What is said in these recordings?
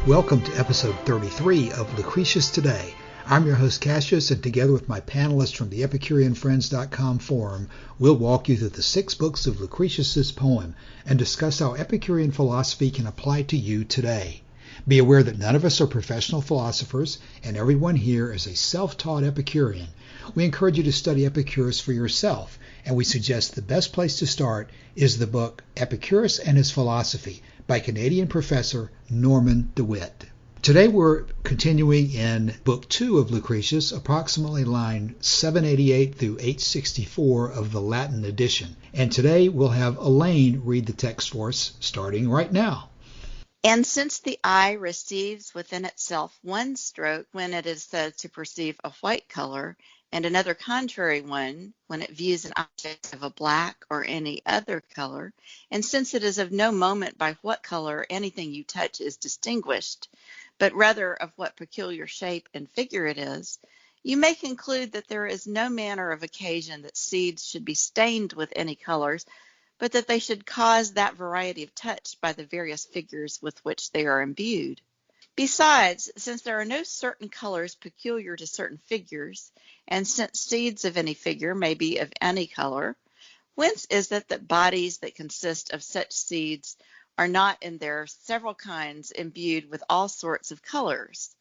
Welcome to episode 33 of Lucretius Today. I'm your host Cassius, and together with my panelists from the EpicureanFriends.com forum, we'll walk you through the 6 books of Lucretius's poem and discuss how Epicurean philosophy can apply to you today. Be aware that none of us are professional philosophers, and everyone here is a self-taught Epicurean. We encourage you to study Epicurus for yourself, and we suggest the best place to start is the book Epicurus and His Philosophy by Canadian professor Norman DeWitt. Today we're continuing in Book 2 of Lucretius, approximately line 788 through 864 of the Latin edition. And today we'll have Elaine read the text for us, starting right now. And since the eye receives within itself one stroke when it is said to perceive a white color, and another contrary one when it views an object of a black or any other color, and since it is of no moment by what color anything you touch is distinguished, but rather of what peculiar shape and figure it is, you may conclude that there is no manner of occasion that seeds should be stained with any colors, but that they should cause that variety of touch by the various figures with which they are imbued. Besides, since there are no certain colors peculiar to certain figures, and since seeds of any figure may be of any color, whence is it that bodies that consist of such seeds are not in their several kinds imbued with all sorts of colors?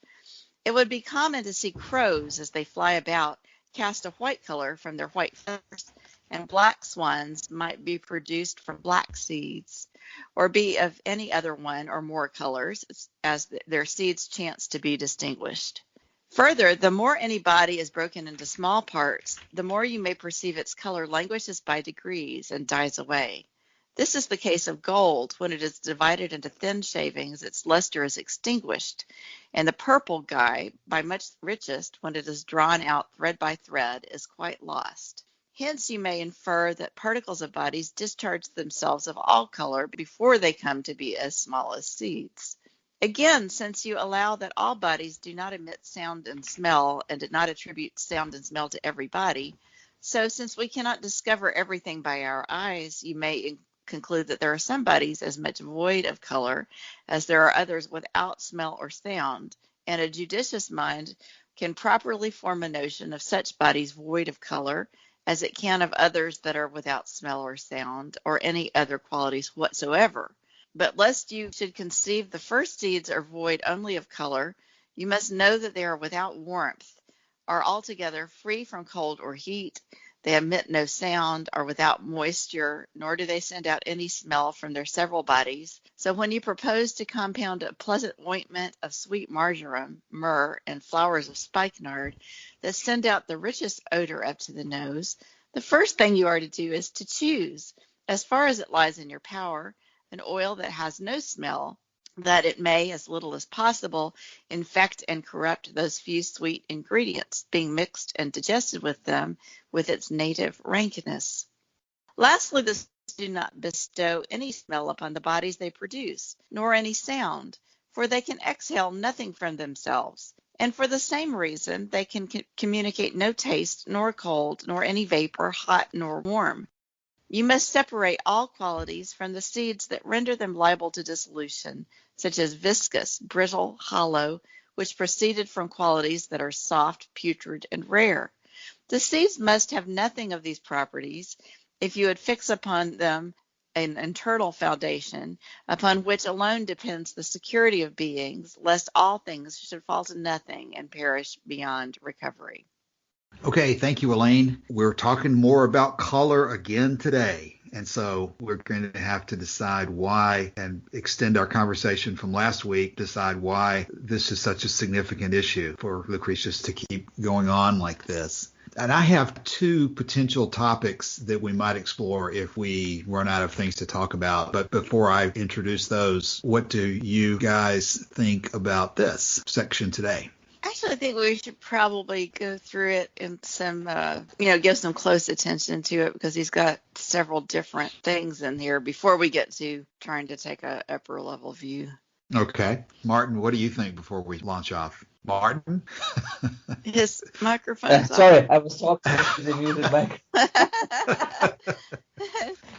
It would be common to see crows as they fly about cast a white color from their white feathers, and black swans might be produced from black seeds, or be of any other one or more colors, as their seeds chance to be distinguished. Further, the more any body is broken into small parts, the more you may perceive its color languishes by degrees and dies away. This is the case of gold. When it is divided into thin shavings, its luster is extinguished, and the purple dye, by much richest, when it is drawn out thread by thread, is quite lost. Hence you may infer that particles of bodies discharge themselves of all color before they come to be as small as seeds. Again, since you allow that all bodies do not emit sound and smell, and did not attribute sound and smell to every body, so since we cannot discover everything by our eyes, you may conclude that there are some bodies as much void of color as there are others without smell or sound, and a judicious mind can properly form a notion of such bodies void of color as it can of others that are without smell or sound, or any other qualities whatsoever. But lest you should conceive the first seeds are void only of color, you must know that they are without warmth, are altogether free from cold or heat. They emit no sound, are without moisture, nor do they send out any smell from their several bodies. So when you propose to compound a pleasant ointment of sweet marjoram, myrrh, and flowers of spikenard that send out the richest odor up to the nose, the first thing you are to do is to choose, as far as it lies in your power, an oil that has no smell, that it may, as little as possible, infect and corrupt those few sweet ingredients, being mixed and digested with them with its native rankness. Lastly, this do not bestow any smell upon the bodies they produce, nor any sound, for they can exhale nothing from themselves. And for the same reason, they can communicate no taste, nor cold, nor any vapor, hot nor warm. You must separate all qualities from the seeds that render them liable to dissolution, such as viscous, brittle, hollow, which proceeded from qualities that are soft, putrid, and rare. The seeds must have nothing of these properties if you would fix upon them an internal foundation, upon which alone depends the security of beings, lest all things should fall to nothing and perish beyond recovery. Okay, thank you, Elaine. We're talking more about color again today. And so we're going to have to decide why, and extend our conversation from last week, decide why this is such a significant issue for Lucretius to keep going on like this. And I have 2 potential topics that we might explore if we run out of things to talk about. But before I introduce those, what do you guys think about this section today? Actually, I think we should probably go through it in some, give some close attention to it, because he's got several different things in here before we get to trying to take a upper level view. Okay. Martin, what do you think before we launch off? Martin? His microphone's off. Sorry, I was talking to the muted mic.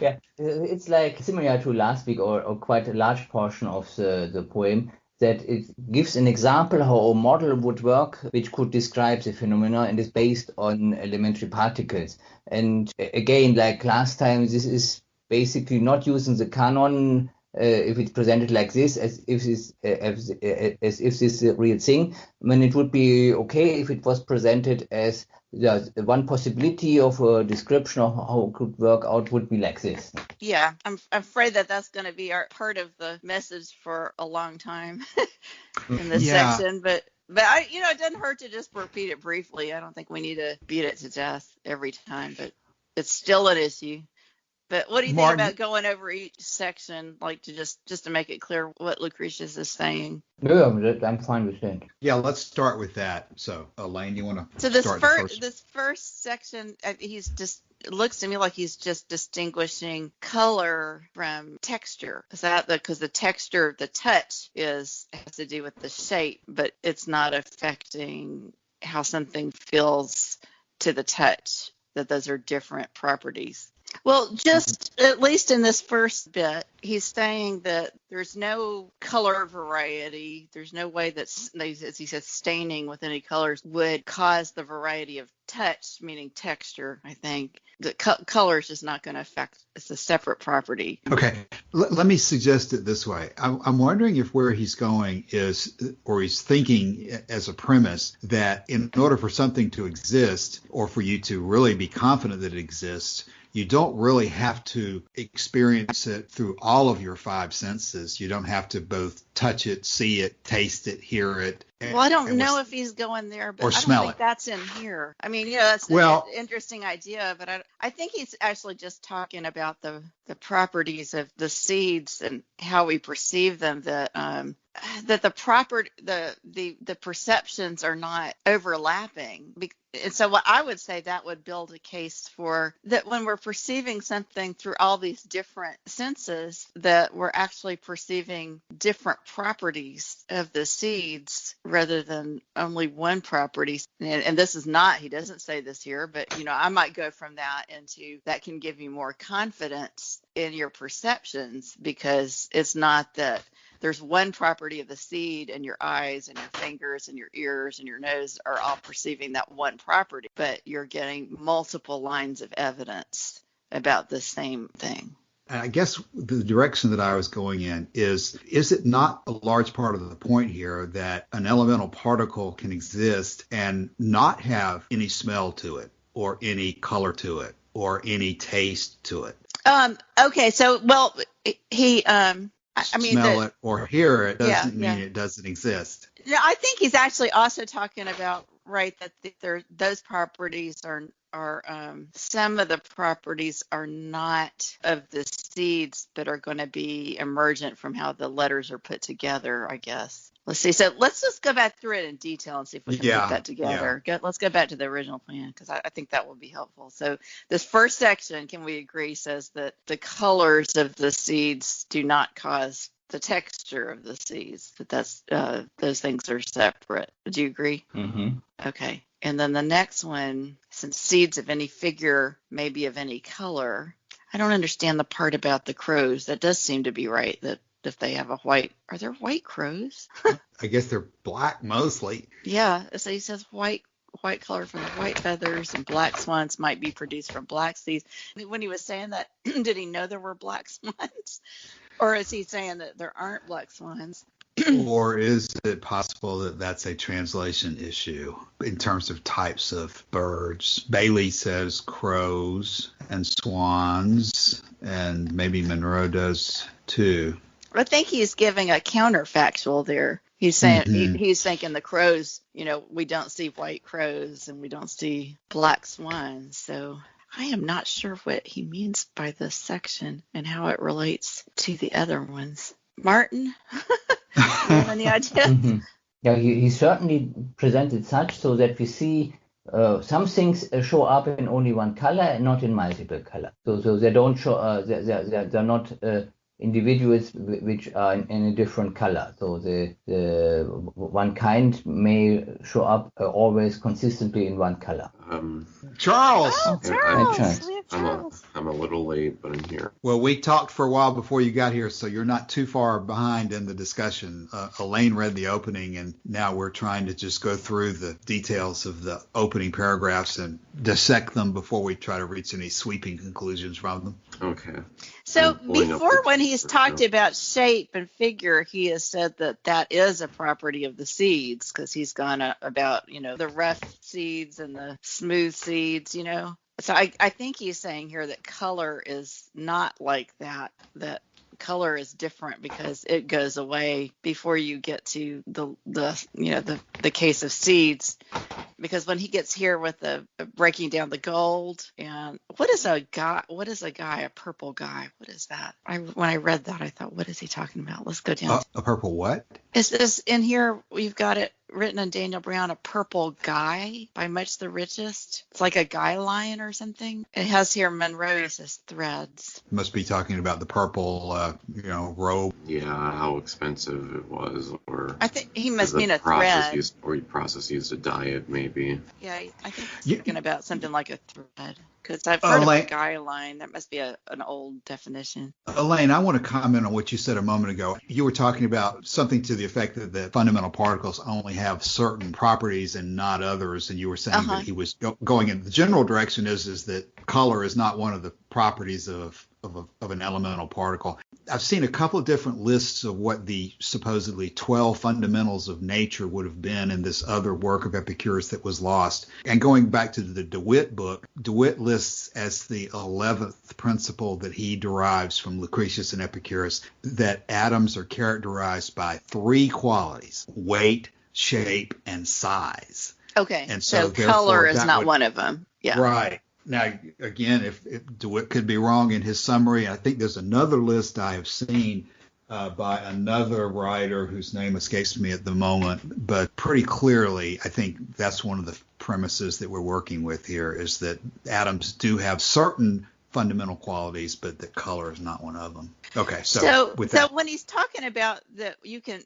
Yeah, it's like similar to last week, or quite a large portion of the poem that it gives an example how a model would work, which could describe the phenomena and is based on elementary particles. And again, like last time, this is basically not using the canon if it's presented like this, as if this is a real thing. I mean, it would be okay if it was presented as one possibility of a description of how it could work out would be like this. Yeah, I'm afraid that that's going to be part of the message for a long time in this section. But I, it doesn't hurt to just repeat it briefly. I don't think we need to beat it to death every time, but it's still an issue. But what do you think about going over each section, like to just to make it clear what Lucretius is saying? Yeah, I'm fine with that. Yeah, let's start with that. So, Elaine, you want to start this first section, he's just, it looks to me like he's just distinguishing color from texture. Is that because the texture, the touch has to do with the shape, but it's not affecting how something feels to the touch, that those are different properties. Well, just at least in this first bit, he's saying that there's no color variety. There's no way that, as he says, staining with any colors would cause the variety of touch, meaning texture, I think. The color is just not going to affect. It's a separate property. Okay. Let me suggest it this way. I'm wondering if where he's going is, or he's thinking as a premise, that in order for something to exist, or for you to really be confident that it exists, you don't really have to experience it through all of your five senses. You don't have to both touch it, see it, taste it, hear it. Well, I don't know if he's going there, but I don't think that's in here. I mean, that's an interesting idea, but I think he's actually just talking about the properties of the seeds and how we perceive them, that the perceptions are not overlapping. And so what I would say, that would build a case for that when we're perceiving something through all these different senses, that we're actually perceiving different properties of the seeds rather than only one property. And this is not, he doesn't say this here, but I might go from that into that can give you more confidence in your perceptions, because it's not that there's one property of the seed and your eyes and your fingers and your ears and your nose are all perceiving that one property, but you're getting multiple lines of evidence about the same thing. And I guess the direction that I was going in is it not a large part of the point here that an elemental particle can exist and not have any smell to it or any color to it or any taste to it? Okay, so, well, he... smell it or hear it doesn't mean it doesn't exist. Yeah, I think he's actually also talking about, right, that those properties are some of the properties are not of the seeds, but are going to be emergent from how the letters are put together, I guess. Let's see. So let's just go back through it in detail and see if we can put that together. Yeah. Let's go back to the original plan, because I think that will be helpful. So this first section, can we agree, says that the colors of the seeds do not cause the texture of the seeds, that those things are separate. Do you agree? Mm-hmm. Okay. And then the next one, since seeds of any figure may be of any color, I don't understand the part about the crows. That does seem to be right, that if they have are there white crows? I guess they're black mostly. Yeah, so he says white color from the white feathers, and black swans might be produced from black seeds. When he was saying that, did he know there were black swans? Or is he saying that there aren't black swans? Or is it possible that that's a translation issue in terms of types of birds? Bailey says crows and swans, and maybe Monroe does too. I think he's giving a counterfactual there. He's saying he's thinking the crows, we don't see white crows and we don't see black swans. So I am not sure what he means by this section and how it relates to the other ones. Martin, you have any idea? Mm-hmm. Yeah, he certainly presented such so that we see some things show up in only one color and not in multiple colors. So they don't show. They're not individuals which are in a different color. So the one kind may show up always consistently in one color. Charles! Oh, Hi, Charles! Charles. We have Charles. I'm a little late, but I'm here. Well, we talked for a while before you got here, so you're not too far behind in the discussion. Elaine read the opening, and now we're trying to just go through the details of the opening paragraphs and dissect them before we try to reach any sweeping conclusions from them. Okay. So I'm pulling up before, the when he's text talked now. about shape and figure, he has said that that is a property of the seeds, because he's gone about, the rough seeds and the smooth seeds, So I think he's saying here that color is not like that, that color is different because it goes away before you get to the case of seeds. Because when he gets here with the breaking down the gold, and what is a guy, a purple guy? What is that? When I read that, I thought, what is he talking about? Let's go down. A purple what? Is this in here? We've got it written in Daniel Brown, a purple guy by Much the Richest. It's like a guy line or something. It has here Monroe says threads. Must be talking about the purple, robe. Yeah, how expensive it was, or I think he must the mean a process thread. process used to dye it, maybe. Yeah, I think he's talking about something like a thread. Because I've heard of a guy line. That must be an old definition. Elaine, I want to comment on what you said a moment ago. You were talking about something to the effect that the fundamental particles only have certain properties and not others, and you were saying that he was going in the general direction is that color is not one of the properties of an elemental particle. I've seen a couple of different lists of what the supposedly 12 fundamentals of nature would have been in this other work of Epicurus that was lost. And going back to the DeWitt book, DeWitt lists as the 11th principle that he derives from Lucretius and Epicurus that atoms are characterized by three qualities: weight, shape, and size. Okay, and so color is not one of them. Yeah. Right. Now, again, if DeWitt could be wrong in his summary, I think there's another list I have seen by another writer whose name escapes me at the moment, but pretty clearly, I think that's one of the premises that we're working with here, is that atoms do have certain fundamental qualities, but that color is not one of them. Okay, so when he's talking about that, you can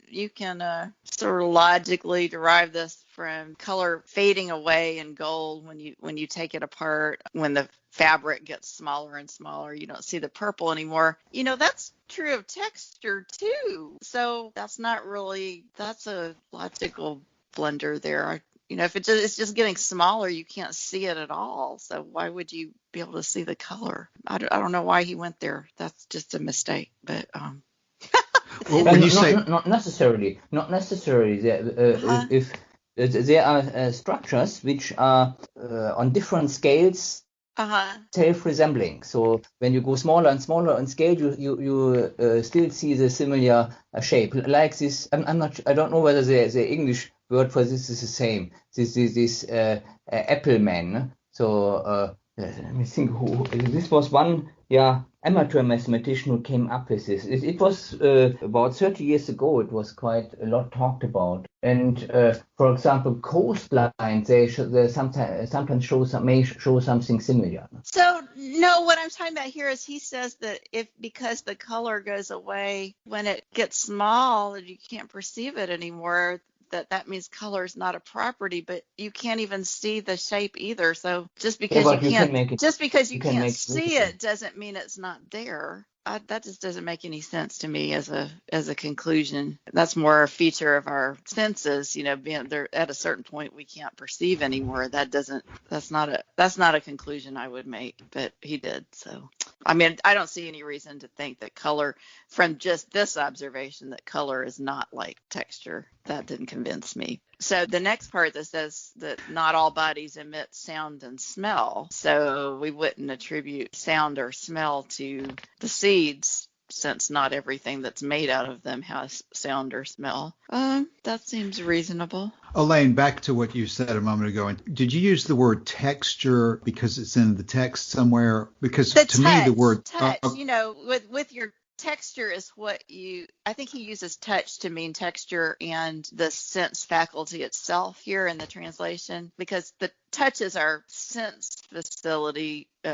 sort of logically derive this from color fading away in gold when you take it apart. When the fabric gets smaller and smaller, you don't see the purple anymore. That's true of texture too. So that's a logical blunder there. If it's just getting smaller, you can't see it at all. So why would you be able to see the color? I don't know why he went there. That's just a mistake. But well, when you say not necessarily. If there are structures which are on different scales self-resembling. So when you go smaller and smaller on scale, you still see the similar shape. Like this, I don't know whether the English word for this is the same. This apple man. So let me think. This was one amateur mathematician who came up with this. It was about 30 years ago. It was quite a lot talked about. And for example, coastlines they sometimes may show something similar. So no, what I'm talking about here is he says that because the color goes away when it gets small and you can't perceive it anymore, that means color is not a property, but you can't even see the shape either. So just because you can't see it doesn't mean it's not there. That just doesn't make any sense to me as a conclusion. That's more a feature of our senses, being there at a certain point we can't perceive anymore. That's not a conclusion I would make, but he did. So I mean, I don't see any reason to think that color, from just this observation, that color is not like texture. That didn't convince me. So the next part that says that not all bodies emit sound and smell. So we wouldn't attribute sound or smell to the seeds, since not everything that's made out of them has sound or smell. That seems reasonable. Elaine, back to what you said a moment ago. Did you use the word texture because it's in the text somewhere? Because me, the word touch, with your texture is what I think he uses touch to mean texture and the sense faculty itself here in the translation, because the touch is our sense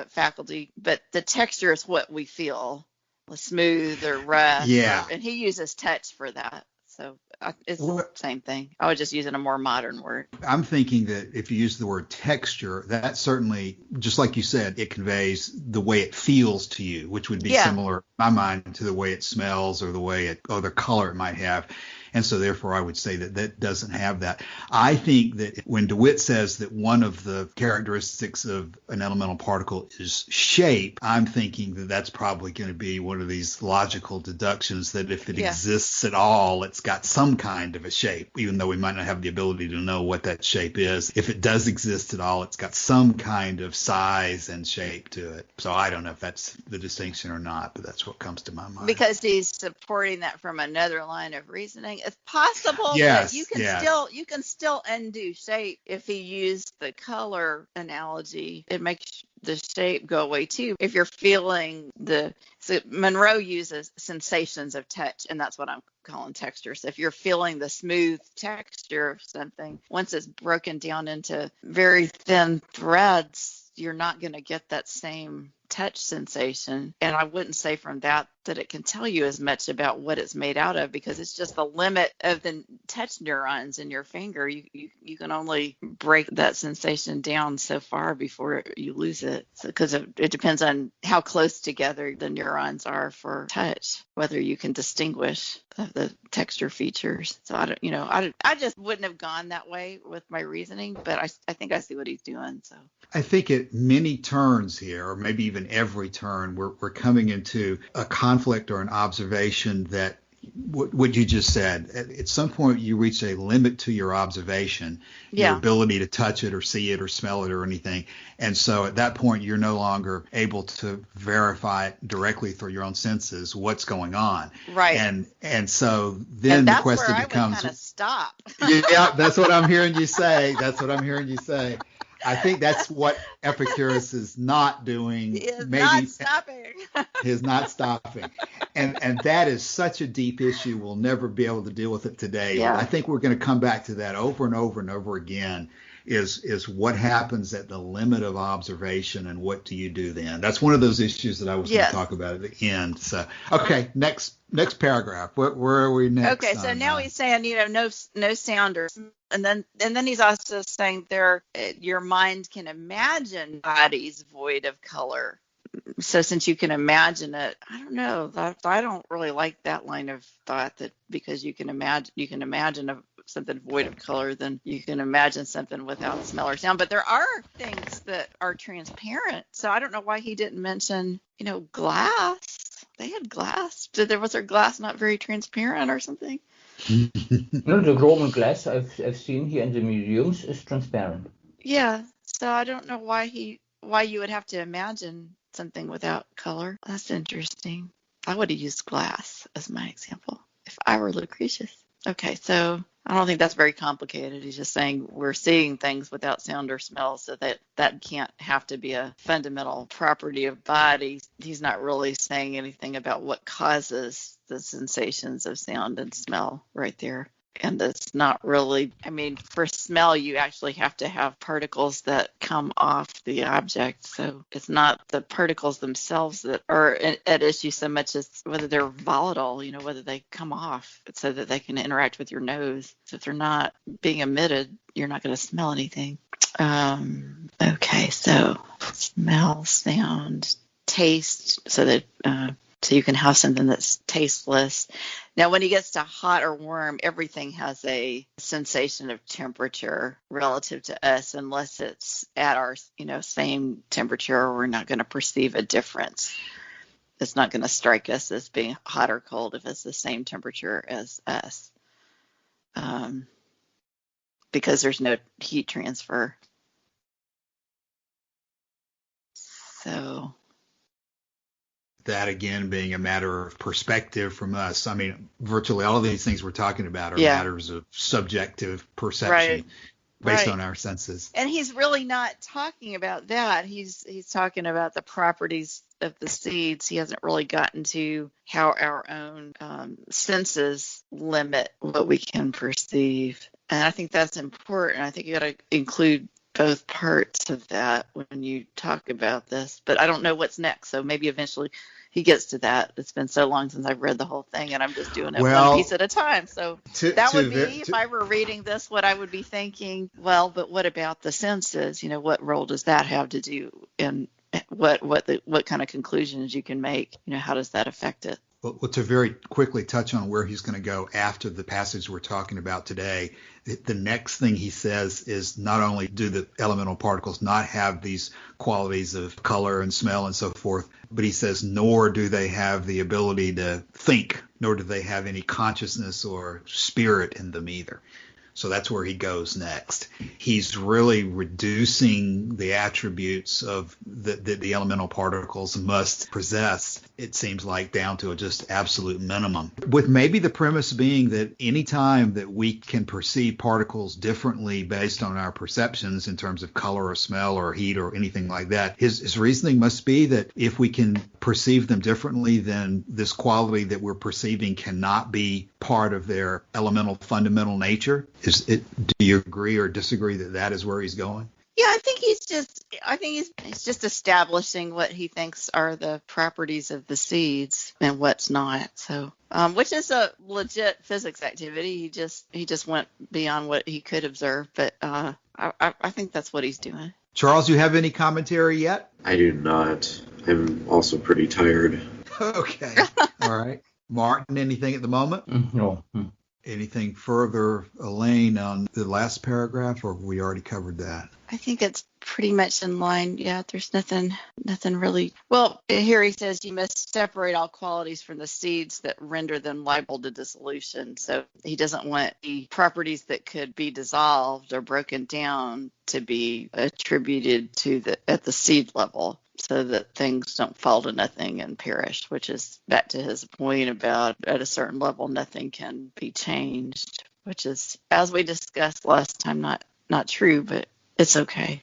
faculty, but the texture is what we feel, smooth or rough. Yeah. And he uses touch for that. So it's the same thing. I would just use a more modern word. I'm thinking that if you use the word texture, that certainly, just like you said, it conveys the way it feels to you, which would be similar, in my mind, to the way it smells or the color it might have. And so therefore I would say that doesn't have that. I think that when DeWitt says that one of the characteristics of an elemental particle is shape, I'm thinking that that's probably going to be one of these logical deductions that if it exists at all, it's got some kind of a shape, even though we might not have the ability to know what that shape is. If it does exist at all, it's got some kind of size and shape to it. So I don't know if that's the distinction or not, but that's what comes to my mind. Because he's supporting that from another line of reasoning. It's possible that you can still undo shape if you use the color analogy. It makes the shape go away too. If you're feeling so Monroe uses sensations of touch, and that's what I'm calling textures. If you're feeling the smooth texture of something, once it's broken down into very thin threads, you're not going to get that same touch sensation. And I wouldn't say from that it can tell you as much about what it's made out of, because it's just the limit of the touch neurons in your finger. You can only break that sensation down so far before you lose it. So because it depends on how close together the neurons are for touch, whether you can distinguish the texture features. So I just wouldn't have gone that way with my reasoning, but I think I see what he's doing. So I think at many turns here, or maybe even every turn, we're coming into a conflict or an observation that what you just said. At some point, you reach a limit to your observation, your ability to touch it or see it or smell it or anything. And so at that point, you're no longer able to verify it directly through your own senses what's going on. Right. And so then the question becomes, kind of stop. Yeah, that's what I'm hearing you say. I think that's what Epicurus is not doing. He is not stopping. He is not stopping. And that is such a deep issue. We'll never be able to deal with it today. Yeah. I think we're going to come back to that over and over and over again, is what happens at the limit of observation and what do you do then? That's one of those issues that I was going to talk about at the end. So, okay, next paragraph. Where are we next? Okay, so now he's saying, no sound or, and then he's also saying your mind can imagine bodies void of color. So since you can imagine it, I don't know. I don't really like that line of thought, that because you can imagine something void of color, then you can imagine something without smell or sound. But there are things that are transparent. So I don't know why he didn't mention, glass. They had glass. Was their glass not very transparent or something? No, the Roman glass I've seen here in the museums is transparent. Yeah. So I don't know why you would have to imagine something without color. That's interesting. I would have used glass as my example if I were Lucretius. Okay, so I don't think that's very complicated. He's just saying we're seeing things without sound or smell, so that can't have to be a fundamental property of bodies. He's not really saying anything about what causes the sensations of sound and smell right there. And it's not really, for smell, you actually have to have particles that come off the object. So it's not the particles themselves that are at issue so much as whether they're volatile, whether they come off so that they can interact with your nose. So if they're not being emitted, you're not going to smell anything. Okay, so smell, sound, taste, so that so you can have something that's tasteless. Now, when he gets to hot or warm, everything has a sensation of temperature relative to us, unless it's at our, same temperature. We're not going to perceive a difference. It's not going to strike us as being hot or cold if it's the same temperature as us, because there's no heat transfer. So that again being a matter of perspective from us. Virtually all of these things we're talking about are matters of subjective perception based on our senses. And he's really not talking about that. He's talking about the properties of the seeds. He hasn't really gotten to how our own senses limit what we can perceive. And I think that's important. I think you got to include both parts of that when you talk about this. But I don't know what's next. So maybe eventually he gets to that. It's been so long since I've read the whole thing, and I'm just doing it Well, one piece at a time. So that would be, if I were reading this, what I would be thinking, well, but what about the senses? What role does that have to do in what kind of conclusions you can make? How does that affect it? Well, to very quickly touch on where he's going to go after the passage we're talking about today, the next thing he says is not only do the elemental particles not have these qualities of color and smell and so forth, but he says nor do they have the ability to think, nor do they have any consciousness or spirit in them either. So that's where he goes next. He's really reducing the attributes of the elemental particles must possess, it seems like, down to a just absolute minimum. With maybe the premise being that any time that we can perceive particles differently based on our perceptions in terms of color or smell or heat or anything like that, his reasoning must be that if we can perceive them differently, then this quality that we're perceiving cannot be part of their elemental fundamental nature. Do you agree or disagree that is where he's going? Yeah, I think he's just establishing what he thinks are the properties of the seeds and what's not. So, which is a legit physics activity. He just went beyond what he could observe, but I think that's what he's doing. Charles, do you have any commentary yet? I do not. I'm also pretty tired. Okay. All right. Martin, anything at the moment? No. Anything further, Elaine, on the last paragraph, or have we already covered that? I think it's pretty much in line. Yeah, there's nothing really. Well, here he says you must separate all qualities from the seeds that render them liable to dissolution. So he doesn't want the properties that could be dissolved or broken down to be attributed to at the seed level, so that things don't fall to nothing and perish, which is back to his point about at a certain level nothing can be changed, which is, as we discussed last time, not true, but it's okay.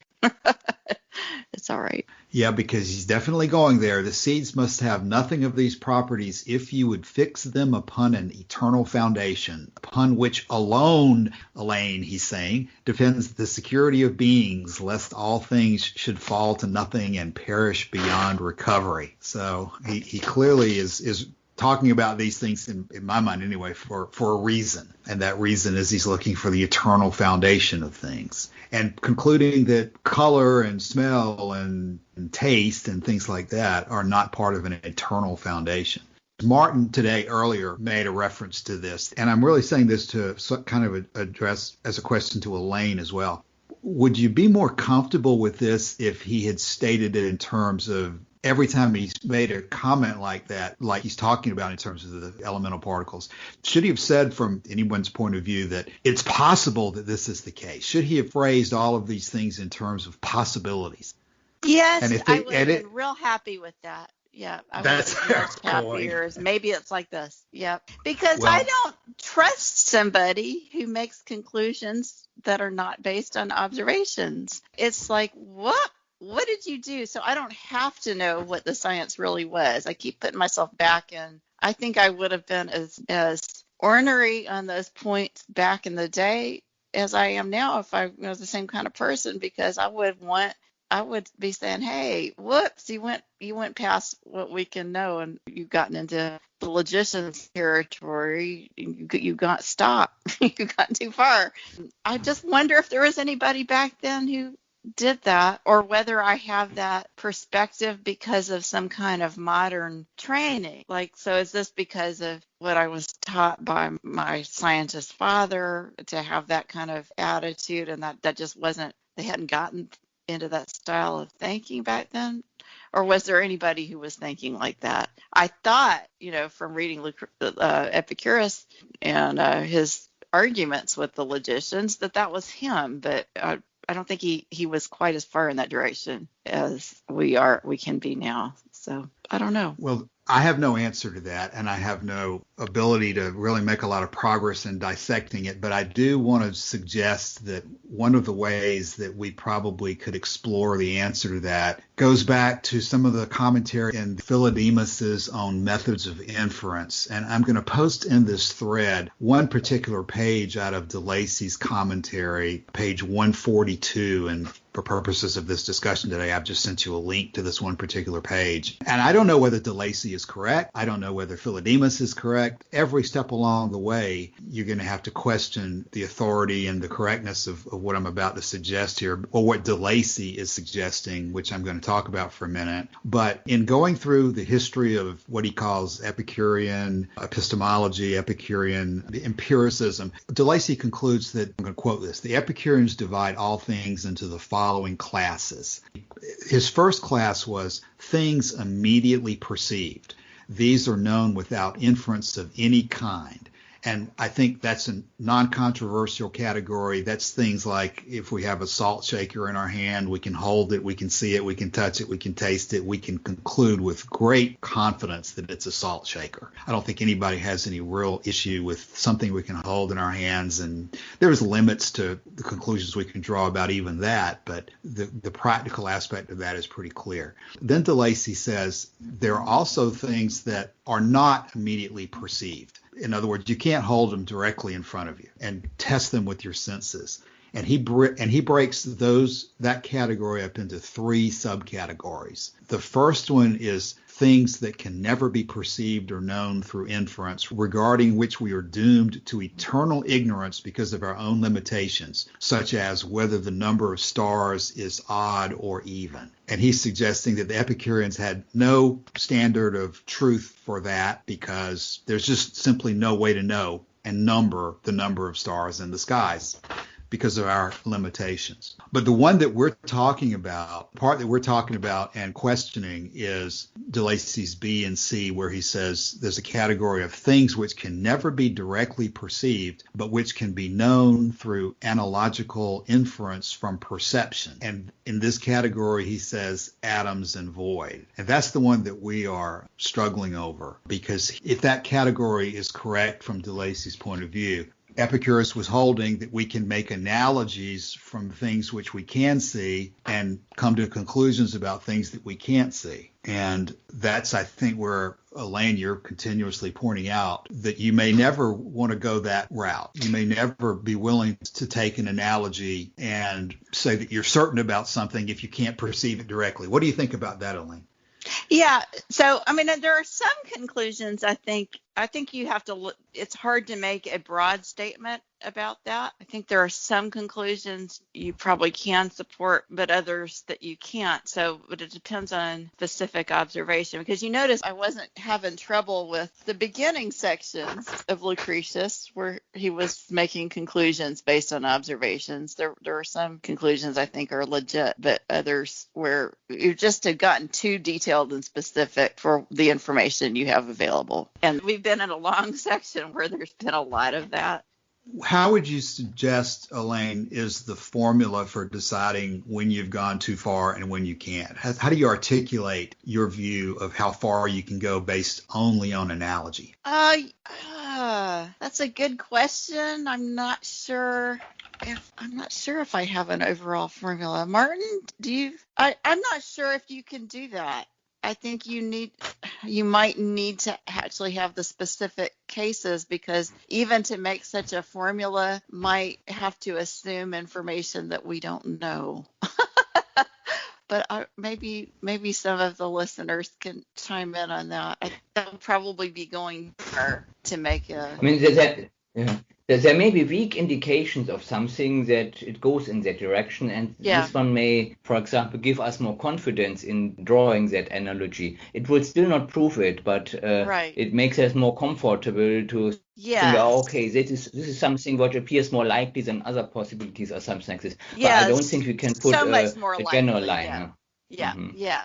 It's all right. Yeah, because he's definitely going there. The seeds must have nothing of these properties if you would fix them upon an eternal foundation, upon which alone, Elaine, he's saying, depends the security of beings, lest all things should fall to nothing and perish beyond recovery. So he clearly is talking about these things, in my mind anyway, for a reason. And that reason is he's looking for the eternal foundation of things. And concluding that color and smell and taste and things like that are not part of an eternal foundation. Martin today earlier made a reference to this, and I'm really saying this to kind of address as a question to Elaine as well. Would you be more comfortable with this if he had stated it in terms of every time he's made a comment like that, like he's talking about in terms of the elemental particles, should he have said from anyone's point of view that it's possible that this is the case? Should he have phrased all of these things in terms of possibilities? Yes, I would have been real happy with that. Yeah, I would have been much happier. Maybe it's like this. Yeah, because I don't trust somebody who makes conclusions that are not based on observations. It's like, what did you do? So I don't have to know what the science really was. I keep putting myself back in. I think I would have been as ornery on those points back in the day as I am now if I was the same kind of person, because I would be saying, hey, whoops, you went past what we can know, and you've gotten into the logician's territory. You got stopped. You got too far. I just wonder if there was anybody back then who did that, or whether I have that perspective because of some kind of modern training. Like, so is this because of what I was taught by my scientist father to have that kind of attitude, and that just wasn't, they hadn't gotten into that style of thinking back then? Or was there anybody who was thinking like that? I thought, from reading Epicurus and his arguments with the logicians, that was him, but I don't think he was quite as far in that direction as we can be now. So I don't know. Well, I have no answer to that, and I have no ability to really make a lot of progress in dissecting it. But I do want to suggest that one of the ways that we probably could explore the answer to that goes back to some of the commentary in Philodemus's own methods of inference. And I'm going to post in this thread one particular page out of DeLacy's commentary, page 142, and for purposes of this discussion today, I've just sent you a link to this one particular page. And I don't know whether DeLacy is correct. I don't know whether Philodemus is correct. Every step along the way, you're going to have to question the authority and the correctness of what I'm about to suggest here, or what DeLacy is suggesting, which I'm going to talk about for a minute. But in going through the history of what he calls Epicurean epistemology, Epicurean empiricism, DeLacy concludes that, I'm going to quote this, the Epicureans divide all things into the following classes. His first class was things immediately perceived. These are known without inference of any kind. And I think that's a non-controversial category. That's things like if we have a salt shaker in our hand, we can hold it, we can see it, we can touch it, we can taste it, we can conclude with great confidence that it's a salt shaker. I don't think anybody has any real issue with something we can hold in our hands, and there's limits to the conclusions we can draw about even that, but the practical aspect of that is pretty clear. Then DeLacy says there are also things that are not immediately perceived. In other words, you can't hold them directly in front of you and test them with your senses. And he breaks that category up into three subcategories. The first one is things that can never be perceived or known through inference, regarding which we are doomed to eternal ignorance because of our own limitations, such as whether the number of stars is odd or even. And he's suggesting that the Epicureans had no standard of truth for that because there's just simply no way to know and number the number of stars in the skies because of our limitations. But the one that we're talking about, part that we're talking about and questioning, is DeLacy's B and C, where he says there's a category of things which can never be directly perceived, but which can be known through analogical inference from perception. And in this category, he says atoms and void. And that's the one that we are struggling over, because if that category is correct from DeLacy's point of view, Epicurus was holding that we can make analogies from things which we can see and come to conclusions about things that we can't see. And that's, I think, where, Elaine, you're continuously pointing out that you may never want to go that route. You may never be willing to take an analogy and say that you're certain about something if you can't perceive it directly. What do you think about that, Elaine? Yeah. So, I mean, there are some conclusions I think you have to look. It's hard to make a broad statement about that. I think there are some conclusions you probably can support, but others that you can't. But it depends on specific observation, because you notice I wasn't having trouble with the beginning sections of Lucretius where he was making conclusions based on observations. There are some conclusions I think are legit, but others where you just have gotten too detailed and specific for the information you have available. And we've been in a long section where there's been a lot of that. How would you suggest, Elaine, is the formula for deciding when you've gone too far and when you can't? How do you articulate your view of how far you can go based only on analogy? That's a good question. I'm not sure if I have an overall formula. Martin, I'm not sure if you can do that. I think you might need to actually have the specific cases, because even to make such a formula might have to assume information that we don't know. But maybe some of the listeners can chime in on that. That would probably be going far to make a. I mean, there may be weak indications of something that it goes in that direction, and this one may, for example, give us more confidence in drawing that analogy. It will still not prove it, but it makes us more comfortable to think, okay, this is something what appears more likely than other possibilities or something like this. But I don't think we can put a general line. Yeah.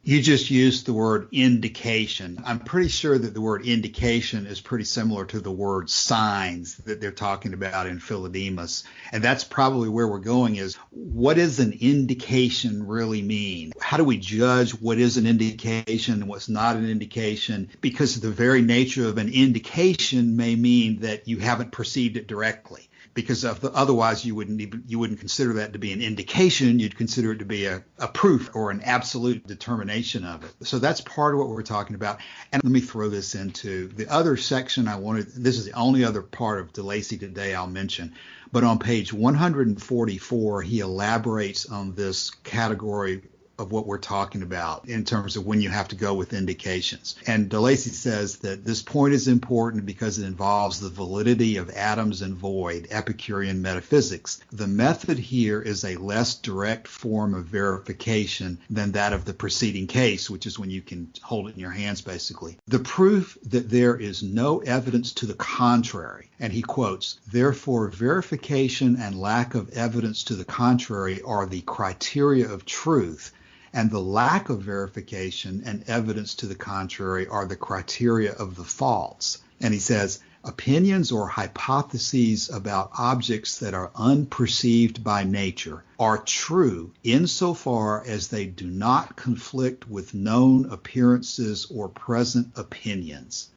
You just used the word indication. I'm pretty sure that the word indication is pretty similar to the word signs that they're talking about in Philodemus. And that's probably where we're going, is what does an indication really mean? How do we judge what is an indication and what's not an indication? Because the very nature of an indication may mean that you haven't perceived it directly. Because otherwise you wouldn't consider that to be an indication. You'd consider it to be a proof or an absolute determination of it. So that's part of what we're talking about. And let me throw this into the other section this is the only other part of DeLacy today I'll mention. But on page 144, he elaborates on this category of what we're talking about in terms of when you have to go with indications. And DeLacy says that this point is important because it involves the validity of atoms and void, Epicurean metaphysics. The method here is a less direct form of verification than that of the preceding case, which is when you can hold it in your hands, basically. The proof that there is no evidence to the contrary, and he quotes, therefore verification and lack of evidence to the contrary are the criteria of truth, and the lack of verification and evidence to the contrary are the criteria of the false. And he says, opinions or hypotheses about objects that are unperceived by nature are true insofar as they do not conflict with known appearances or present opinions.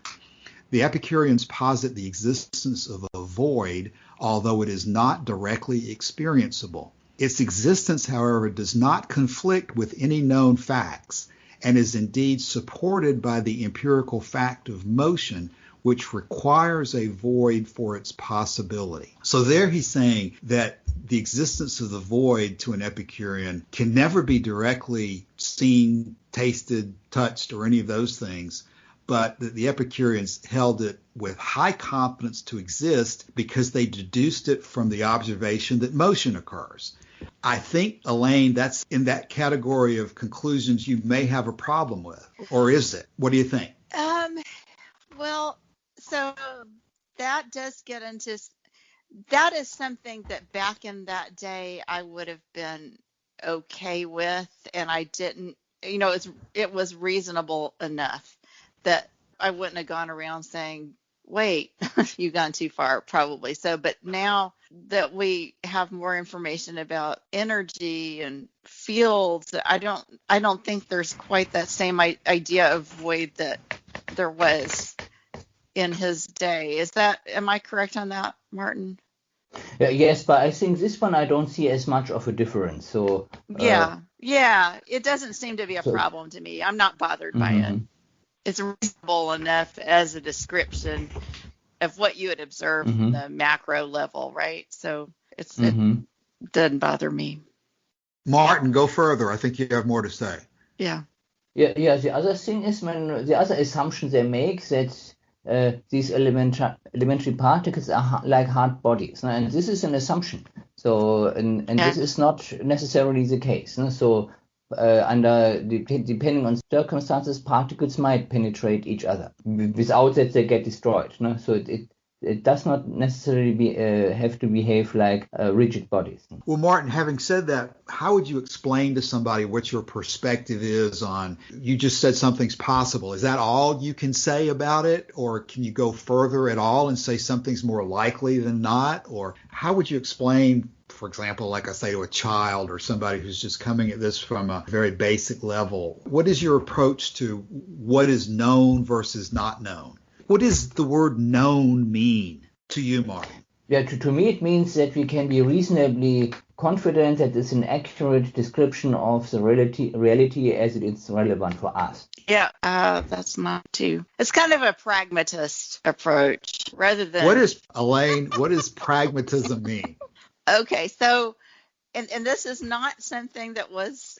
The Epicureans posit the existence of a void, although it is not directly experienceable. Its existence, however, does not conflict with any known facts and is indeed supported by the empirical fact of motion, which requires a void for its possibility. So there he's saying that the existence of the void to an Epicurean can never be directly seen, tasted, touched, or any of those things, but that the Epicureans held it with high confidence to exist because they deduced it from the observation that motion occurs. I think, Elaine, that's in that category of conclusions you may have a problem with, or is it? What do you think? Well, so that does get into, that is something that back in that day I would have been okay with, and I didn't, it was reasonable enough that I wouldn't have gone around saying, wait, you've gone too far, probably. So, but now that we have more information about energy and fields, I don't think there's quite that same idea of void that there was in his day. Am I correct on that, Martin? Yes, but I think this one I don't see as much of a difference. So yeah, it doesn't seem to be a problem to me. I'm not bothered by it. It's reasonable enough as a description of what you would observe on the macro level, right? So it doesn't bother me. Martin, go further. I think you have more to say. Yeah. Yeah. The other thing is the other assumption they make that these elementary particles are like hard bodies, and this is an assumption. So and this is not necessarily the case. So depending on circumstances, particles might penetrate each other without that they get destroyed. So it does not necessarily have to behave like rigid bodies. Well, Martin, having said that, how would you explain to somebody what your perspective is on, you just said something's possible. Is that all you can say about it? Or can you go further at all and say something's more likely than not? Or how would you explain, for example, like I say to a child or somebody who's just coming at this from a very basic level, what is your approach to what is known versus not known? What does the word known mean to you, Martin? Yeah, to me it means that we can be reasonably confident that it's an accurate description of the reality as it is relevant for us. Yeah, that's mine too. It's kind of a pragmatist approach rather than... Elaine, what does pragmatism mean? Okay, so, and this is not something that was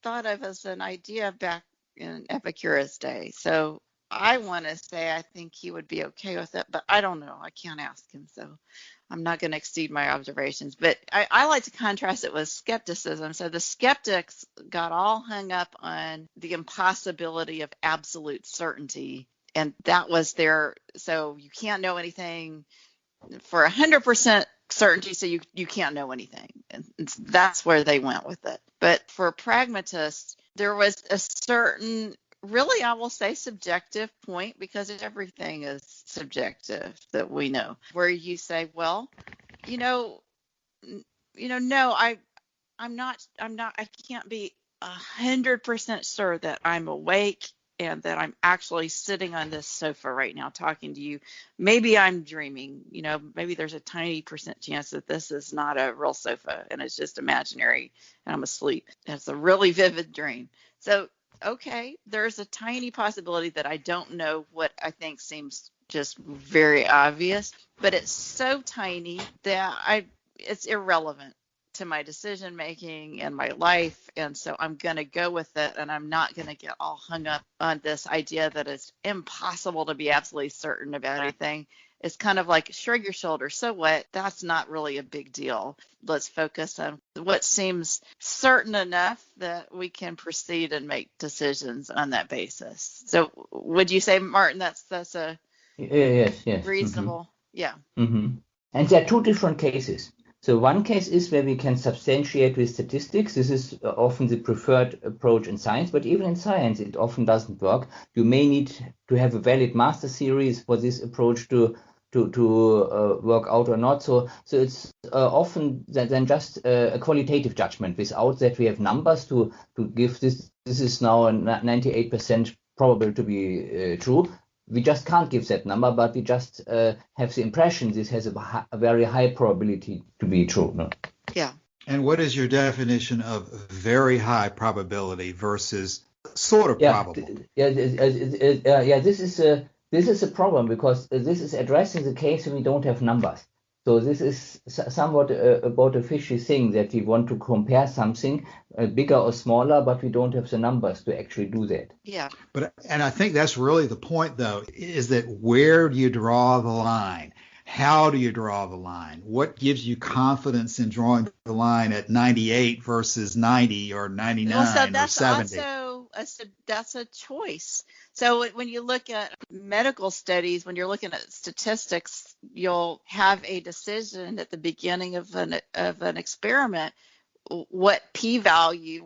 thought of as an idea back in Epicurus' day. So I want to say I think he would be okay with it, but I don't know. I can't ask him, so I'm not going to exceed my observations. But I like to contrast it with skepticism. So the skeptics got all hung up on the impossibility of absolute certainty, and that was so you can't know anything for 100% certainty, so you can't know anything. And that's where they went with it. But for pragmatists, there was a certain, really, I will say subjective point, because everything is subjective that we know, where you say, well, no, I can't be 100% sure that I'm awake and that I'm actually sitting on this sofa right now talking to you. Maybe I'm dreaming, maybe there's a tiny % chance that this is not a real sofa and it's just imaginary and I'm asleep. That's a really vivid dream. So, okay, there's a tiny possibility that I don't know what I think seems just very obvious, but it's so tiny that it's irrelevant to my decision making and my life. And so I'm going to go with it, and I'm not going to get all hung up on this idea that it's impossible to be absolutely certain about anything. It's kind of like shrug your shoulders. So what? That's not really a big deal. Let's focus on what seems certain enough that we can proceed and make decisions on that basis. So would you say, Martin, that's a yes. reasonable? Yeah. And there are two different cases. So one case is where we can substantiate with statistics. This is often the preferred approach in science, but even in science, it often doesn't work. You may need to have a valid master series for this approach to work out or not. So it's often then just a qualitative judgment without that we have numbers to give this. This is now 98% probable to be true. We just can't give that number, but we just have the impression this has a very high probability to be true. No? Yeah. And what is your definition of very high probability versus sort of probable? This is a problem because this is addressing the case when we don't have numbers. So this is somewhat about a fishy thing that we want to compare something bigger or smaller, but we don't have the numbers to actually do that. Yeah. And I think that's really the point, though, is that where do you draw the line? How do you draw the line? What gives you confidence in drawing the line at 98 versus 90 or 99 or 70? That's a choice. So when you look at medical studies, when you're looking at statistics, you'll have a decision at the beginning of an experiment. What p-value,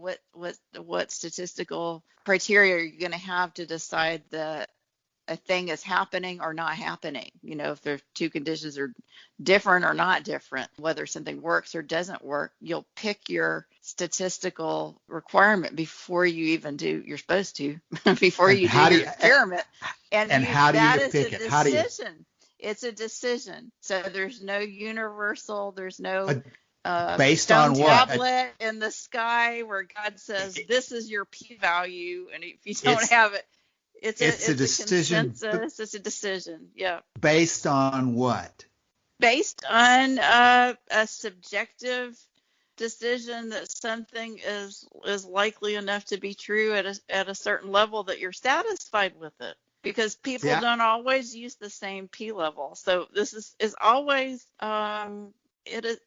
what statistical criteria are you going to have to decide that a thing is happening or not happening? You know, if their two conditions are different or not different, whether something works or doesn't work, you'll pick your statistical requirement before you even do. You're supposed to before you do your experiment. And how do you pick it? How do you? It's a decision. So there's no universal. There's no based stone on what? tablet in the sky where God says this is your p-value, and if you don't have it. It's a decision. Consensus. It's a decision. Yeah. Based on what? Based on a subjective decision that something is likely enough to be true at a certain level that you're satisfied with it. Because people don't always use the same p level. So this is always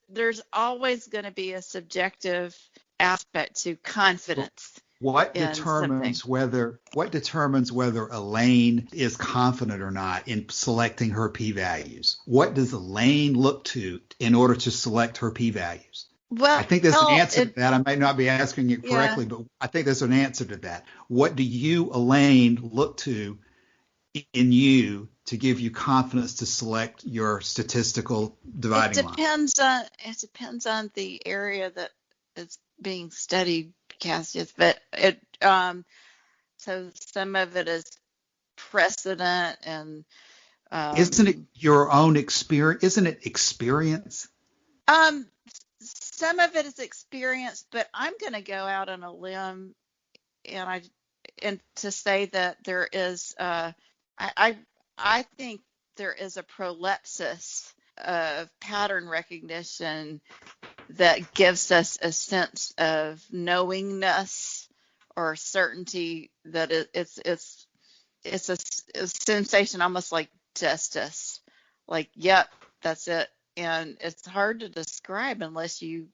there's always going to be a subjective aspect to confidence. What determines whether Elaine is confident or not in selecting her p-values? What does Elaine look to in order to select her p-values? Well, I think there's an answer to that. I may not be asking it correctly, but I think there's an answer to that. What do you, Elaine, look to in you to give you confidence to select your statistical dividing line? It depends on the area that is being studied, Cassius, but so some of it is precedent and isn't it your own experience? Isn't it experience? Some of it is experience, but I'm going to go out on a limb and to say that there is I think there is a prolepsis of pattern recognition that gives us a sense of knowingness or certainty that it's a sensation almost like justice, like, yep, that's it. And it's hard to describe unless you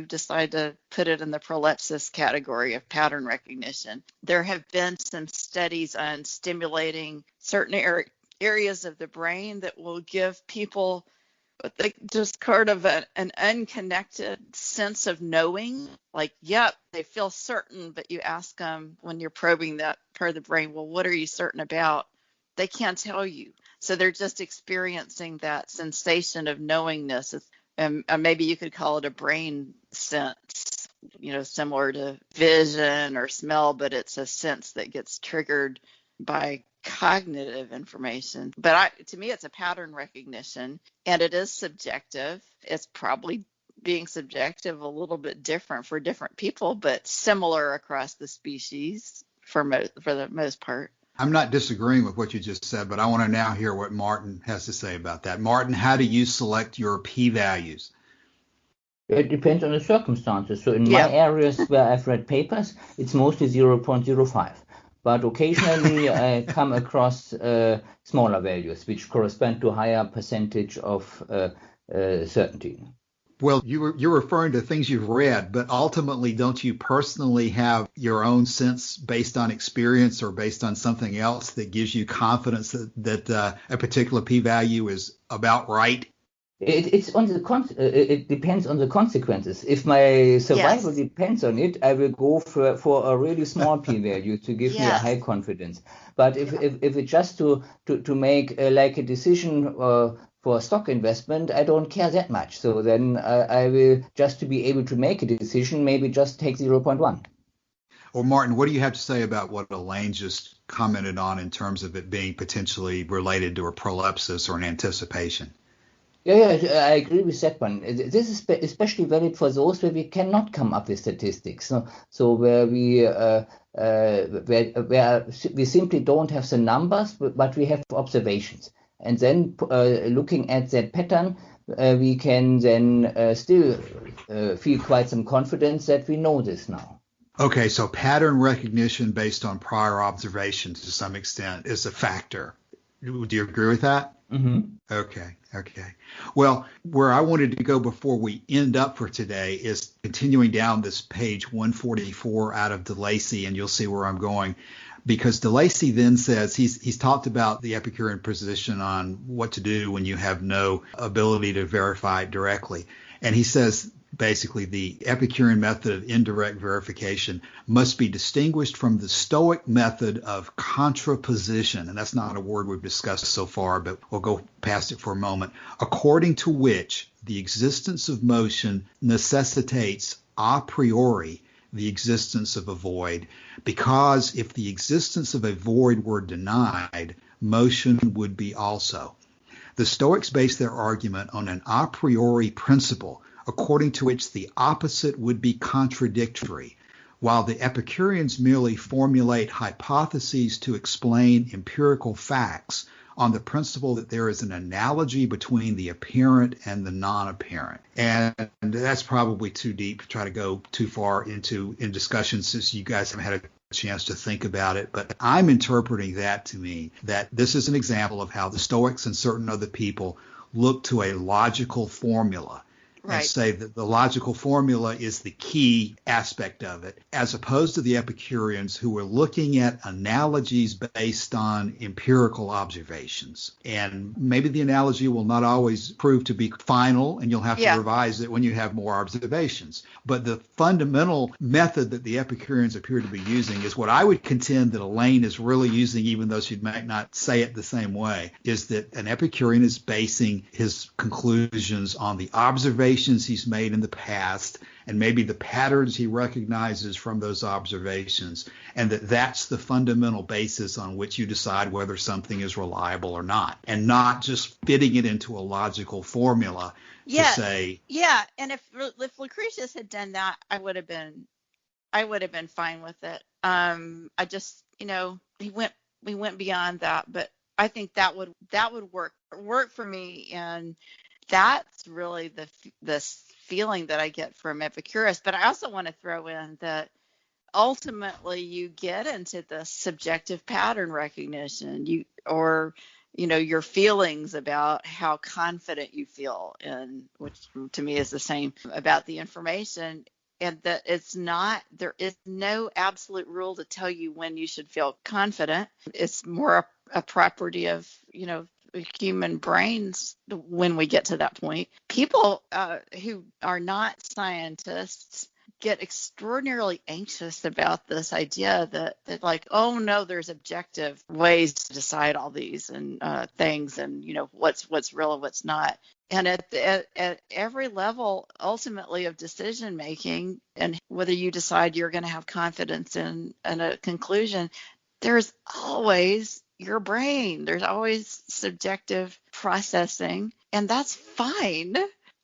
decide to put it in the prolepsis category of pattern recognition. There have been some studies on stimulating certain areas of the brain that will give people just kind of an unconnected sense of knowing, like, yep, they feel certain, but you ask them when you're probing that part of the brain, well, what are you certain about? They can't tell you. So they're just experiencing that sensation of knowingness. Maybe you could call it a brain sense, similar to vision or smell, but it's a sense that gets triggered by cognitive information. But to me, it's a pattern recognition, and it is subjective. It's probably being subjective a little bit different for different people, but similar across the species for the most part. I'm not disagreeing with what you just said, but I want to now hear what Martin has to say about that. Martin, how do you select your p-values? It depends on the circumstances. So in Yeah. my areas where I've read papers, it's mostly 0.05. But occasionally I come across smaller values, which correspond to a higher percentage of certainty. Well, you're referring to things you've read, but ultimately, don't you personally have your own sense based on experience or based on something else that gives you confidence that a particular p-value is about right? It's on it depends on the consequences. If my survival Yes. depends on it, I will go for a really small p-value to give me a Yes. high confidence. But if Yeah. if it's just to make like a decision for a stock investment, I don't care that much. So then I will, just to be able to make a decision, maybe just take 0.1. Or Martin, what do you have to say about what Elaine just commented on in terms of it being potentially related to a prolepsis or an anticipation? Yeah, I agree with that one. This is especially valid for those where we cannot come up with statistics. So where where we simply don't have the numbers, but we have observations. And then looking at that pattern, we can then still feel quite some confidence that we know this now. Okay, so pattern recognition based on prior observations to some extent is a factor. Do you agree with that? Mm-hmm. Okay. Well, where I wanted to go before we end up for today is continuing down this page 144 out of DeLacy, and you'll see where I'm going. Because DeLacy then says he's talked about the Epicurean position on what to do when you have no ability to verify it directly. And he says basically the Epicurean method of indirect verification must be distinguished from the Stoic method of contraposition. And that's not a word we've discussed so far, but we'll go past it for a moment. According to which the existence of motion necessitates a priori the existence of a void, because if the existence of a void were denied, motion would be also. The Stoics base their argument on an a priori principle, according to which the opposite would be contradictory, while the Epicureans merely formulate hypotheses to explain empirical facts on the principle that there is an analogy between the apparent and the non-apparent. And that's probably too deep to try to go too far in discussions, since you guys haven't had a chance to think about it. But I'm interpreting that to mean that this is an example of how the Stoics and certain other people look to a logical formula. Right. And say that the logical formula is the key aspect of it, as opposed to the Epicureans, who were looking at analogies based on empirical observations. And maybe the analogy will not always prove to be final, and you'll have to revise it when you have more observations. But the fundamental method that the Epicureans appear to be using is what I would contend that Elaine is really using, even though she might not say it the same way, is that an Epicurean is basing his conclusions on the observations he's made in the past, and maybe the patterns he recognizes from those observations, and that's the fundamental basis on which you decide whether something is reliable or not, and not just fitting it into a logical formula to say. Yeah, and if Lucretius had done that, I would have been fine with it. I just, we went beyond that, but I think that would work for me, and that's really the feeling that I get from Epicurus. But I also want to throw in that ultimately you get into the subjective pattern recognition, your feelings about how confident you feel, and which to me is the same about the information. And that there is no absolute rule to tell you when you should feel confident. It's more a property of, human brains when we get to that point. People who are not scientists get extraordinarily anxious about this idea that like, oh no, there's objective ways to decide all these and things, and what's real and what's not. And at every level, ultimately, of decision making, and whether you decide you're going to have confidence in a conclusion, there's always your brain. There's always subjective processing, and that's fine.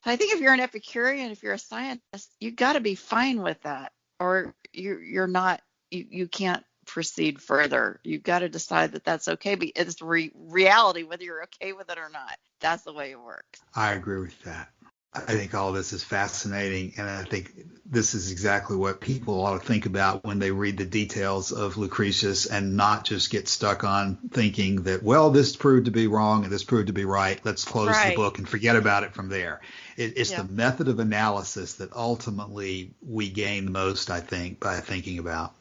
I think if you're an Epicurean, if you're a scientist, you got to be fine with that, or you're not. You can't proceed further. You've got to decide that that's okay. It's reality, whether you're okay with it or not. That's the way it works. I agree with that. I think all this is fascinating, and I think this is exactly what people ought to think about when they read the details of Lucretius and not just get stuck on thinking that, well, this proved to be wrong and this proved to be right. Let's close the book and forget about it from there. It's the method of analysis that ultimately we gain the most, I think, by thinking about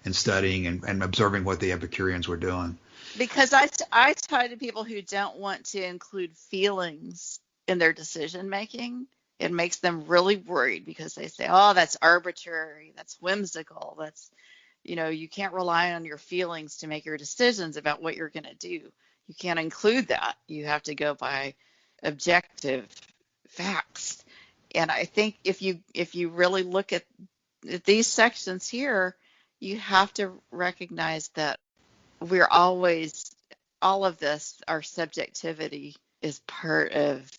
and studying and observing what the Epicureans were doing. Because I talk to people who don't want to include feelings in their decision making. It makes them really worried because they say, oh, that's arbitrary, that's whimsical, that's, you can't rely on your feelings to make your decisions about what you're going to do. You can't include that. You have to go by objective facts. And I think if you really look at these sections here, you have to recognize that we're always, all of this, our subjectivity is part of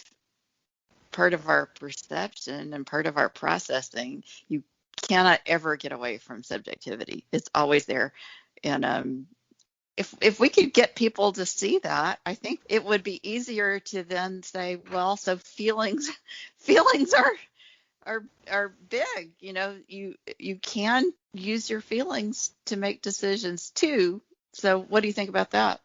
our perception and part of our processing. You cannot ever get away from subjectivity. It's always there. And if we could get people to see that, I think it would be easier to then say, well, so feelings are big. You can use your feelings to make decisions too. So what do you think about that?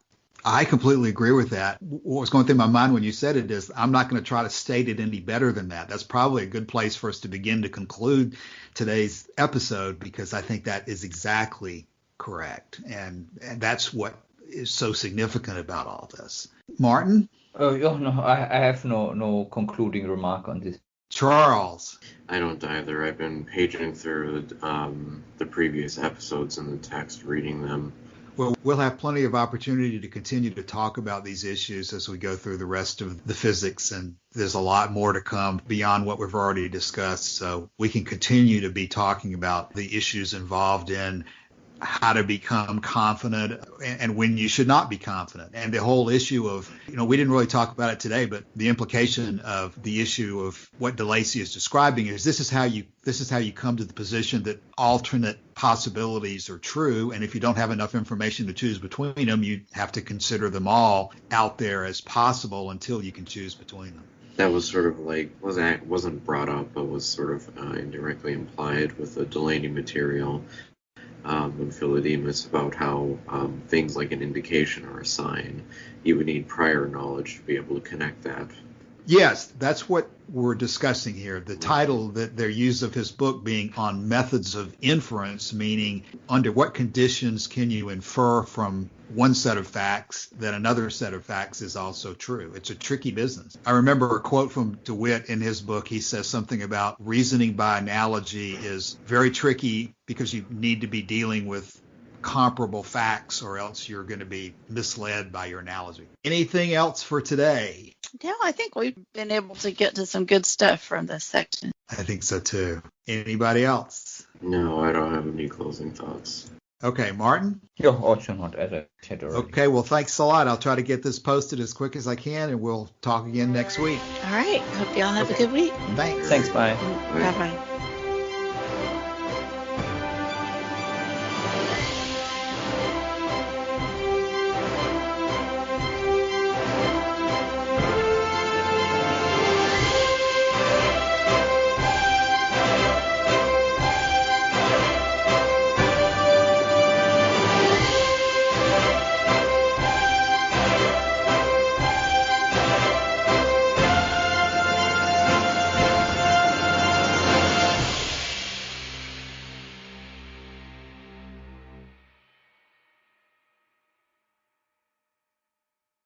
I completely agree with that. What was going through my mind when you said it is I'm not going to try to state it any better than that. That's probably a good place for us to begin to conclude today's episode, because I think that is exactly correct. And that's what is so significant about all this. Martin? No, I have no concluding remark on this. Charles? I don't either. I've been paging through the previous episodes in the text, reading them. Well, we'll have plenty of opportunity to continue to talk about these issues as we go through the rest of the physics, and there's a lot more to come beyond what we've already discussed. So we can continue to be talking about the issues involved in how to become confident and when you should not be confident. And the whole issue of, we didn't really talk about it today, but the implication of the issue of what DeLacy is describing is this is how you come to the position that alternate possibilities are true. And if you don't have enough information to choose between them, you have to consider them all out there as possible until you can choose between them. That was sort of like, wasn't brought up, but was sort of indirectly implied with the Delaney material in Philodemus about how things like an indication or a sign, you would need prior knowledge to be able to connect that. Yes, that's what we're discussing here. The title that they're used of his book being on methods of inference, meaning under what conditions can you infer from one set of facts that another set of facts is also true. It's a tricky business. I remember a quote from DeWitt in his book. He says something about reasoning by analogy is very tricky because you need to be dealing with comparable facts or else you're going to be misled by your analogy. Anything else for today? No, I think we've been able to get to some good stuff from this section. I think so too. Anybody else? No, I don't have any closing thoughts. Okay, Martin? Yeah, also not, as I said already. Okay, well, thanks a lot. I'll try to get this posted as quick as I can, and we'll talk again next week. All right. Hope y'all have a good week. Thanks. Thanks, bye. Bye-bye.